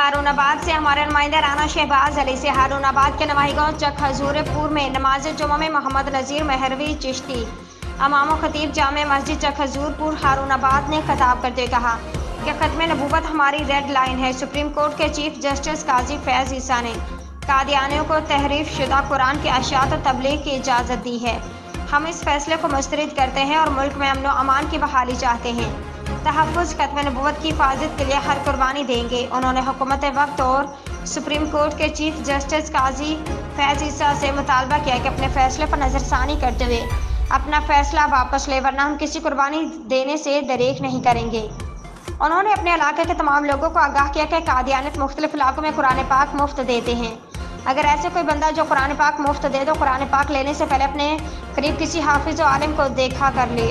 हारूनाबाद से हमारे नुमाइंदा राना शहबाज अली से हारूनाबाद के नवाहीगांव चक हजूरपुर में नमाज जुमा में मोहम्मद नज़ीर महरवी चिश्ती इमाम खतीब जामे मस्जिद चक हजूरपुर हारूनाबाद ने खिताब करते कहा कि खत्म नबूवत हमारी रेड लाइन है। सुप्रीम कोर्ट के चीफ जस्टिस काजी फैज़ ईसा ने कादियानियों को तहरीफ शुदा कुरान के अशात और तबलीग की इजाज़त दी है। हम इस फैसले को मुस्तरद करते हैं और मुल्क में अमन व अमान की बहाली चाहते हैं। तहफ़्फ़ुज़ खत्म नबूवत की हिफाजत के लिए हर कुर्बानी देंगे। उन्होंने हुकूमत वक्त और सुप्रीम कोर्ट के चीफ जस्टिस काजी फैज़ ईसा से मुतालबा किया कि अपने फैसले पर नज़रसानी करते हुए अपना फैसला वापस ले, वरना हम किसी कुर्बानी देने से दरेक नहीं करेंगे। उन्होंने अपने इलाके के तमाम लोगों को आगाह किया कि कादियानियत मुख्तलिफ इलाकों में कुरान पाक मुफ्त देते हैं। अगर ऐसे कोई बंदा जो कुरान पाक मुफ्त दे तो कुरान पाक लेने से पहले अपने करीब किसी हाफिज़ व आलिम को देखा कर ले।